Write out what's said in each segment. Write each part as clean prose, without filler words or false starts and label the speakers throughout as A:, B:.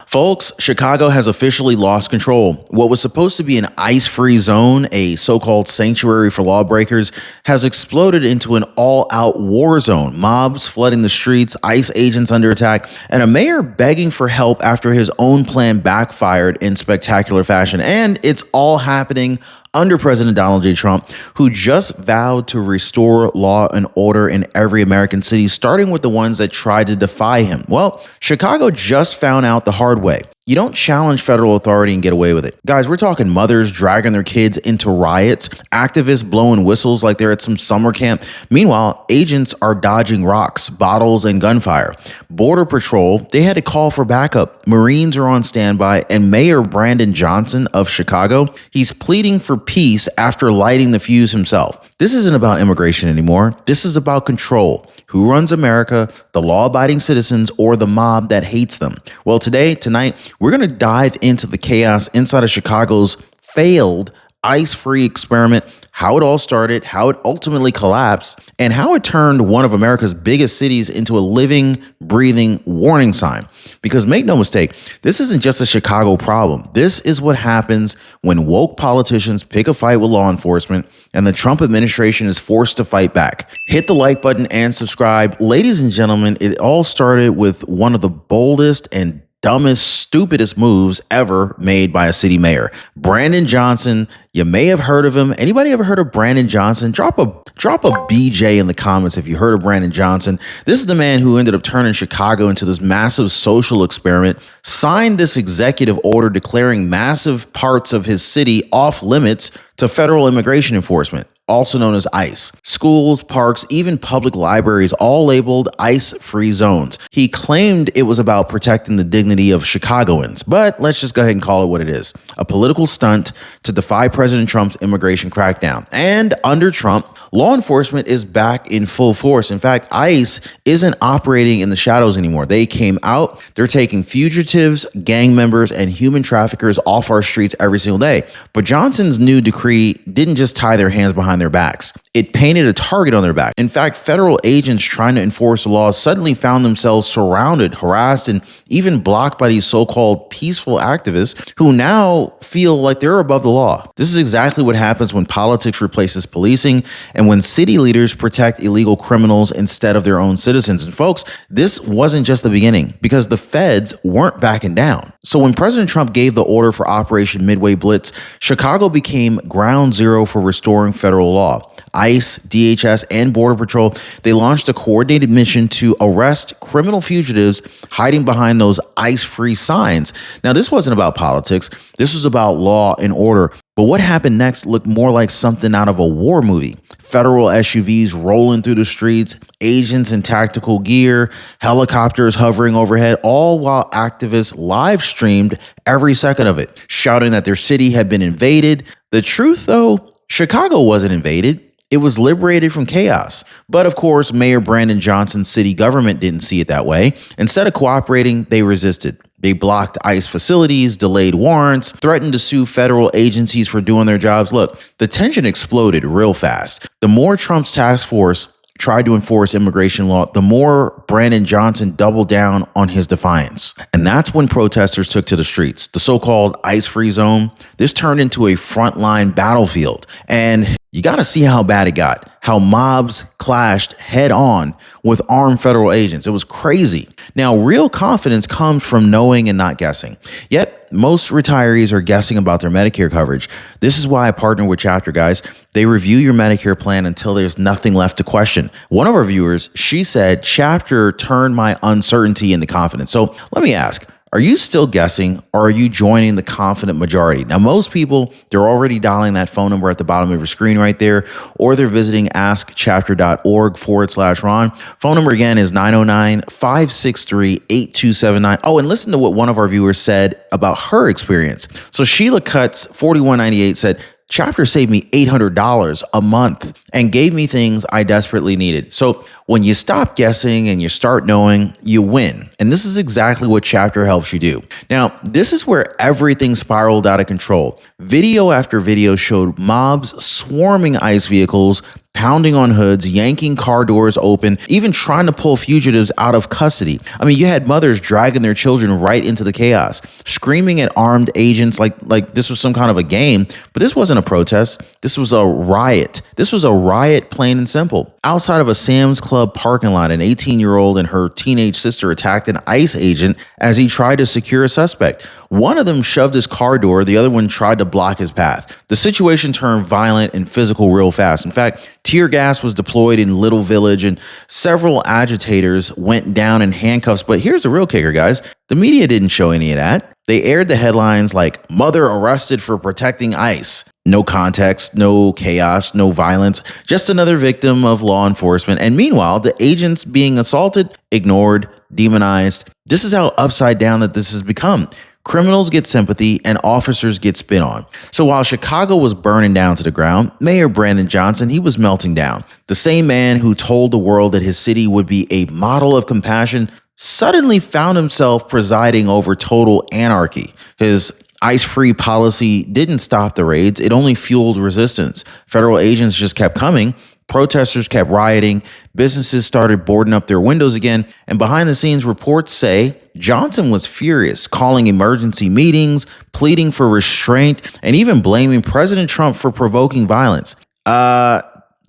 A: Folks, Chicago has officially lost control. What was supposed to be an ice-free zone, a so-called sanctuary for lawbreakers, has exploded into an all-out war zone. Mobs flooding the streets, ICE agents under attack, and a mayor begging for help after his own plan backfired in spectacular fashion. And it's all happening under President Donald J. Trump, who just vowed to restore law and order in every American city, starting with the ones that tried to defy him. Well, Chicago just found out the hard way. You don't challenge federal authority and get away with it. Guys, we're talking mothers dragging their kids into riots, activists blowing whistles like they're at some summer camp. Meanwhile, agents are dodging rocks, bottles, and gunfire. Border Patrol, they had to call for backup. Marines are on standby, and Mayor Brandon Johnson of Chicago, he's pleading for peace after lighting the fuse himself. This isn't about immigration anymore. This is about control. Who runs America, the law-abiding citizens, or the mob that hates them? Well, tonight, we're going to dive into the chaos inside of Chicago's failed ICE-free experiment, how it all started, how it ultimately collapsed, and how it turned one of America's biggest cities into a living, breathing warning sign. Because make no mistake, this isn't just a Chicago problem. This is what happens when woke politicians pick a fight with law enforcement and the Trump administration is forced to fight back. Hit the like button and subscribe. Ladies and gentlemen, it all started with one of the boldest and dumbest, stupidest moves ever made by a city mayor. Brandon Johnson, you may have heard of him. Anybody ever heard of Brandon Johnson? Drop a BJ in the comments if you heard of Brandon Johnson. This is the man who ended up turning Chicago into this massive social experiment, signed this executive order declaring massive parts of his city off limits to federal immigration enforcement, also known as ICE. Schools, parks, even public libraries, all labeled ICE-free zones. He claimed it was about protecting the dignity of Chicagoans, but let's just go ahead and call it what it is. A political stunt to defy President Trump's immigration crackdown. And under Trump, law enforcement is back in full force. In fact, ICE isn't operating in the shadows anymore. They came out. They're taking fugitives, gang members, and human traffickers off our streets every single day. But Johnson's new decree didn't just tie their hands behind their backs. It painted a target on their back. In fact, federal agents trying to enforce the law suddenly found themselves surrounded, harassed, and even blocked by these so-called peaceful activists who now feel like they're above the law. This is exactly what happens when politics replaces policing and when city leaders protect illegal criminals instead of their own citizens. And folks, this wasn't just the beginning because the feds weren't backing down. So when President Trump gave the order for Operation Midway Blitz, Chicago became ground zero for restoring federal law. ICE, DHS, and Border Patrol, they launched a coordinated mission to arrest criminal fugitives hiding behind those ICE-free signs. Now, this wasn't about politics. This was about law and order. But what happened next looked more like something out of a war movie. Federal SUVs rolling through the streets, agents in tactical gear, helicopters hovering overhead, all while activists live streamed every second of it, shouting that their city had been invaded. The truth, though, Chicago wasn't invaded. It was liberated from chaos. But of course, Mayor Brandon Johnson's city government didn't see it that way. Instead of cooperating, they resisted. They blocked ICE facilities, delayed warrants, threatened to sue federal agencies for doing their jobs. Look, the tension exploded real fast. The more Trump's task force tried to enforce immigration law, the more Brandon Johnson doubled down on his defiance. And that's when protesters took to the streets. The so-called ICE-free zone, this turned into a frontline battlefield. And you got to see how bad it got, how mobs clashed head on with armed federal agents. It was crazy. Now, real confidence comes from knowing and not guessing. Yet, most retirees are guessing about their Medicare coverage. This is why I partner with Chapter, guys. They review your Medicare plan until there's nothing left to question. One of our viewers, she said, Chapter turned my uncertainty into confidence. So let me ask, are you still guessing or are you joining the confident majority? Now, most people, they're already dialing that phone number at the bottom of your screen right there, or they're visiting askchapter.org/Ron. Phone number again is 909-563-8279. Oh, and listen to what one of our viewers said about her experience. So Sheila Cuts, 4198 said, Chapter saved me $800 a month and gave me things I desperately needed. So when you stop guessing and you start knowing, you win. And this is exactly what Chapter helps you do. Now, this is where everything spiraled out of control. Video after video showed mobs swarming ICE vehicles, pounding on hoods, yanking car doors open, even trying to pull fugitives out of custody. I mean, you had mothers dragging their children right into the chaos, screaming at armed agents like this was some kind of a game. But this wasn't a protest. This was a riot. This was a riot, plain and simple. Outside of a Sam's Club parking lot, an 18-year-old and her teenage sister attacked an ICE agent as he tried to secure a suspect. One of them shoved his car door, the other one tried to block his path. The situation turned violent and physical real fast. In fact, tear gas was deployed in Little Village and several agitators went down in handcuffs. But here's the real kicker, guys. The media didn't show any of that. They aired the headlines like "Mother arrested for protecting ICE." No context, no chaos, no violence, just another victim of law enforcement. And meanwhile, the agents being assaulted, ignored, demonized. This is how upside down that this has become. Criminals get sympathy and officers get spit on. So while Chicago was burning down to the ground, Mayor Brandon Johnson, he was melting down. The same man who told the world that his city would be a model of compassion suddenly found himself presiding over total anarchy. His ICE-free policy didn't stop the raids. It only fueled resistance. Federal agents just kept coming. Protesters kept rioting. Businesses started boarding up their windows again. And behind the scenes reports say Johnson was furious, calling emergency meetings, pleading for restraint, and even blaming President Trump for provoking violence.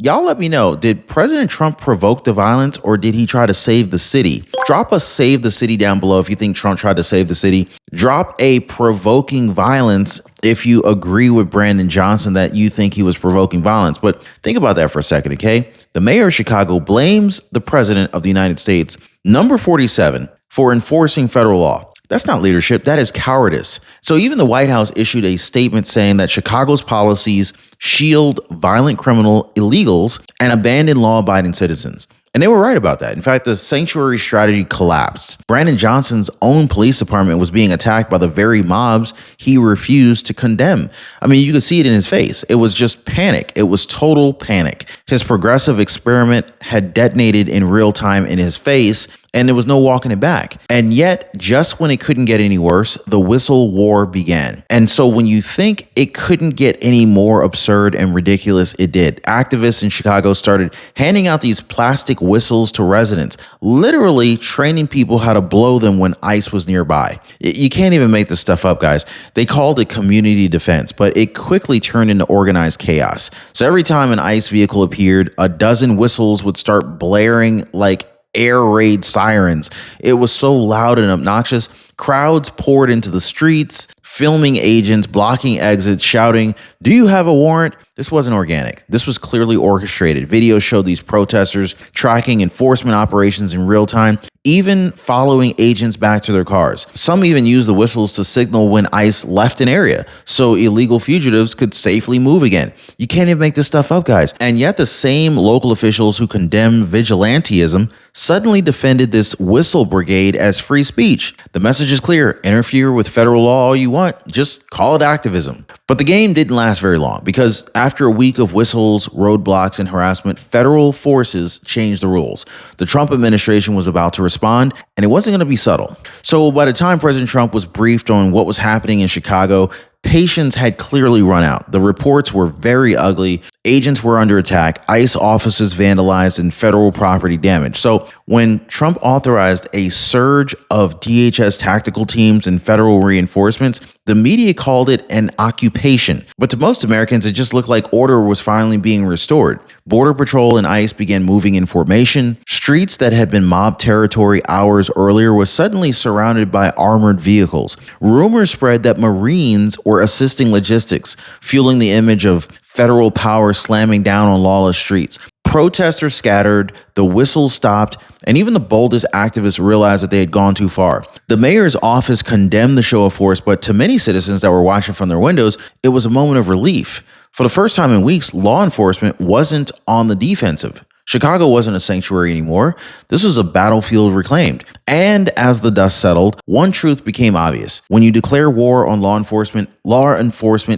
A: Y'all let me know, did President Trump provoke the violence or did he try to save the city? Drop a save the city down below if you think Trump tried to save the city. Drop a provoking violence if you agree with Brandon Johnson that you think he was provoking violence. But think about that for a second, okay? The mayor of Chicago blames the president of the United States, number 47, for enforcing federal law. That's not leadership. That is cowardice. So even the White House issued a statement saying that Chicago's policies shield violent criminal illegals and abandon law-abiding citizens. And they were right about that. In fact, the sanctuary strategy collapsed. Brandon Johnson's own police department was being attacked by the very mobs he refused to condemn. I mean, you could see it in his face. It was just panic. It was total panic. His progressive experiment had detonated in real time in his face, and there was no walking it back. And yet, just when it couldn't get any worse, the whistle war began. And so when you think it couldn't get any more absurd and ridiculous, it did. Activists in Chicago started handing out these plastic whistles to residents, literally training people how to blow them when ICE was nearby. You can't even make this stuff up, guys. They called it community defense, but it quickly turned into organized chaos. So every time an ICE vehicle appeared, a dozen whistles would start blaring like air raid sirens. It was so loud and obnoxious. Crowds poured into the streets, filming agents, blocking exits, shouting, "Do you have a warrant?" This wasn't organic. This was clearly orchestrated. Videos showed these protesters tracking enforcement operations in real time, even following agents back to their cars. Some even used the whistles to signal when ICE left an area so illegal fugitives could safely move again. You can't even make this stuff up, guys. And yet the same local officials who condemned vigilantism suddenly defended this whistle brigade as free speech. The message is clear. Interfere with federal law all you want. Just call it activism. But the game didn't last very long because after a week of whistles, roadblocks, and harassment, federal forces changed the rules. The Trump administration was about to respond, and it wasn't going to be subtle. So by the time President Trump was briefed on what was happening in Chicago, patience had clearly run out. The reports were very ugly. Agents were under attack, ICE offices vandalized, and federal property damaged. So when Trump authorized a surge of DHS tactical teams and federal reinforcements, the media called it an occupation. But to most Americans, it just looked like order was finally being restored. Border Patrol and ICE began moving in formation. Streets that had been mob territory hours earlier were suddenly surrounded by armored vehicles. Rumors spread that Marines were assisting logistics, fueling the image of federal power slamming down on lawless streets. Protesters scattered, the whistles stopped, and even the boldest activists realized that they had gone too far. The mayor's office condemned the show of force, but to many citizens that were watching from their windows, it was a moment of relief. For the first time in weeks, law enforcement wasn't on the defensive. Chicago wasn't a sanctuary anymore. This was a battlefield reclaimed. And as the dust settled, one truth became obvious. When you declare war on law enforcement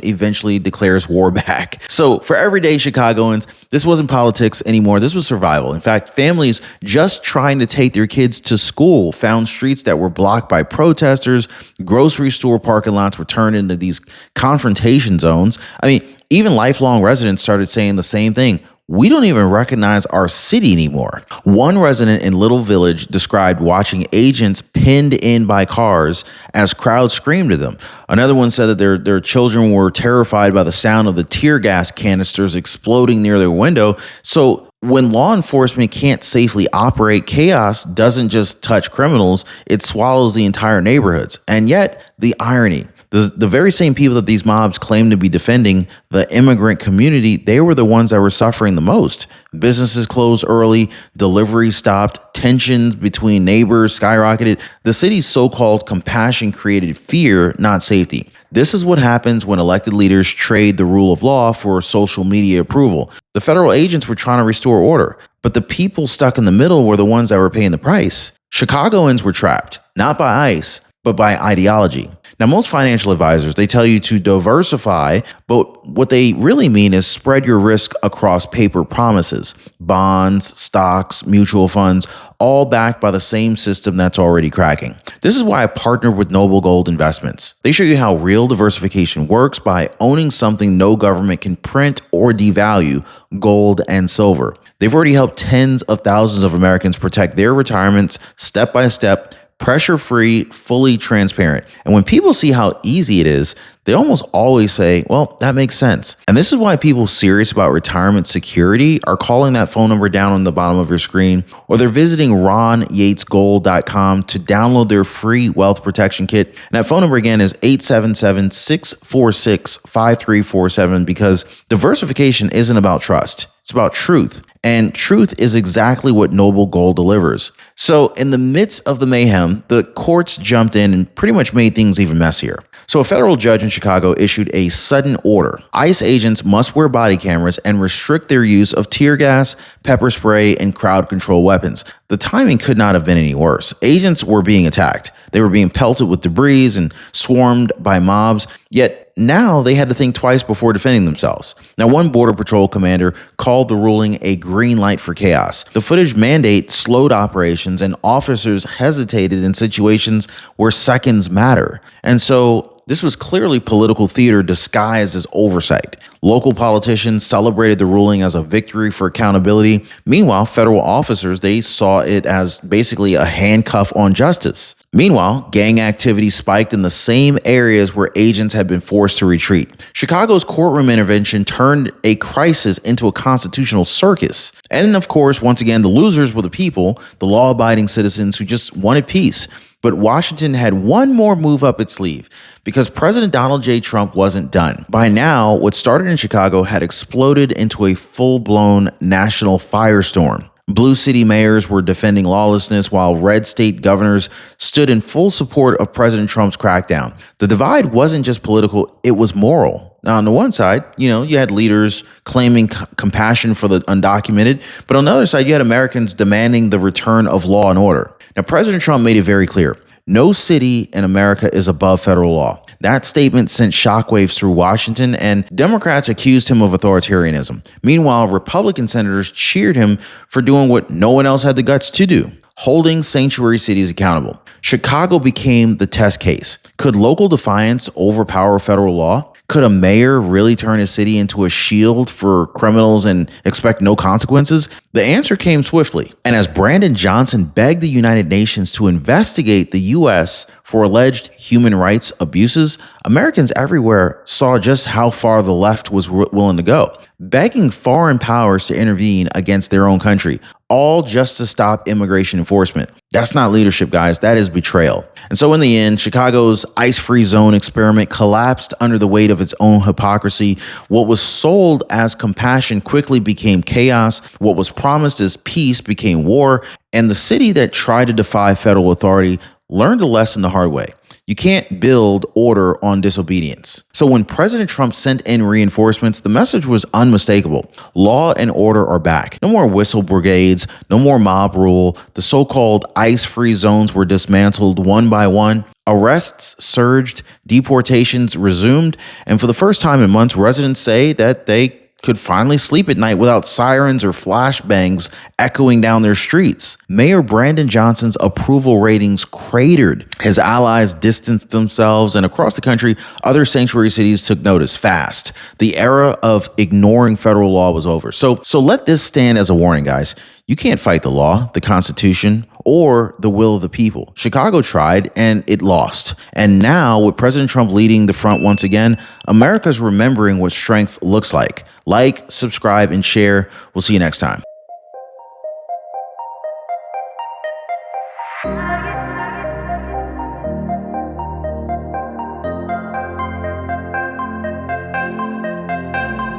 A: eventually declares war back. So for everyday Chicagoans, this wasn't politics anymore. This was survival. In fact, families just trying to take their kids to school found streets that were blocked by protesters. Grocery store parking lots were turned into these confrontation zones. I mean, even lifelong residents started saying the same thing. we don't even recognize our city anymore. One resident in Little Village described watching agents pinned in by cars as crowds screamed at them. Another one said that their children were terrified by the sound of the tear gas canisters exploding near their window. So when law enforcement can't safely operate, chaos doesn't just touch criminals, it swallows the entire neighborhoods. And yet, the irony, the very same people that these mobs claim to be defending, the immigrant community, they were the ones that were suffering the most. Businesses closed early, deliveries stopped, tensions between neighbors skyrocketed. The city's so-called compassion created fear, not safety. This is what happens when elected leaders trade the rule of law for social media approval. The federal agents were trying to restore order, but the people stuck in the middle were the ones that were paying the price. Chicagoans were trapped, not by ICE, but by ideology. Now, most financial advisors, they tell you to diversify, but what they really mean is spread your risk across paper promises, bonds, stocks, mutual funds, all backed by the same system that's already cracking. This is why I partnered with Noble Gold Investments. They show you how real diversification works by owning something no government can print or devalue, gold and silver. They've already helped tens of thousands of Americans protect their retirements step by step, pressure-free, fully transparent. And when people see how easy it is, they almost always say, well, that makes sense. And this is why people serious about retirement security are calling that phone number down on the bottom of your screen, or they're visiting ronyatesgold.com to download their free wealth protection kit. And that phone number again is 877-646-5347, because diversification isn't about trust. It's about truth. And truth is exactly what Noble Gold delivers. So in the midst of the mayhem, the courts jumped in and pretty much made things even messier. So a federal judge in Chicago issued a sudden order. ICE agents must wear body cameras and restrict their use of tear gas, pepper spray, and crowd control weapons. The timing could not have been any worse. Agents were being attacked. They were being pelted with debris and swarmed by mobs, yet now they had to think twice before defending themselves. Now, one Border Patrol commander called the ruling a green light for chaos. The footage mandate slowed operations, and officers hesitated in situations where seconds matter. And so this was clearly political theater disguised as oversight. Local politicians celebrated the ruling as a victory for accountability. Meanwhile, federal officers, they saw it as basically a handcuff on justice. Meanwhile, gang activity spiked in the same areas where agents had been forced to retreat. Chicago's courtroom intervention turned a crisis into a constitutional circus. And of course, once again, the losers were the people, the law-abiding citizens who just wanted peace. But Washington had one more move up its sleeve, because President Donald J. Trump wasn't done. By now, what started in Chicago had exploded into a full-blown national firestorm. Blue city mayors were defending lawlessness, while red state governors stood in full support of President Trump's crackdown. The divide wasn't just political, it was moral. Now, on the one side, you had leaders claiming compassion for the undocumented, but on the other side, you had Americans demanding the return of law and order. Now, President Trump made it very clear. No city in America is above federal law. That statement sent shockwaves through Washington, and Democrats accused him of authoritarianism. Meanwhile, Republican senators cheered him for doing what no one else had the guts to do: holding sanctuary cities accountable. Chicago became the test case. Could local defiance overpower federal law? Could a mayor really turn his city into a shield for criminals and expect no consequences? The answer came swiftly. And as Brandon Johnson begged the United Nations to investigate the U.S. for alleged human rights abuses, Americans everywhere saw just how far the left was willing to go, begging foreign powers to intervene against their own country, all just to stop immigration enforcement. That's not leadership, guys. That is betrayal. And so in the end, Chicago's ice-free zone experiment collapsed under the weight of its own hypocrisy. What was sold as compassion quickly became chaos. What was promised as peace became war. And the city that tried to defy federal authority learned a lesson the hard way. You can't build order on disobedience. So when President Trump sent in reinforcements, the message was unmistakable. Law and order are back. No more whistle brigades, no more mob rule. The so-called ice-free zones were dismantled one by one. Arrests surged, deportations resumed, and for the first time in months, residents say that they could finally sleep at night without sirens or flashbangs echoing down their streets. Mayor Brandon Johnson's approval ratings cratered. His allies distanced themselves, and across the country, other sanctuary cities took notice fast. The era of ignoring federal law was over. So let this stand as a warning, guys. You can't fight the law, the Constitution, or the will of the people. Chicago tried and it lost. And now, with President Trump leading the front once again, America's remembering what strength looks like. Like, subscribe, and share. We'll see you next time.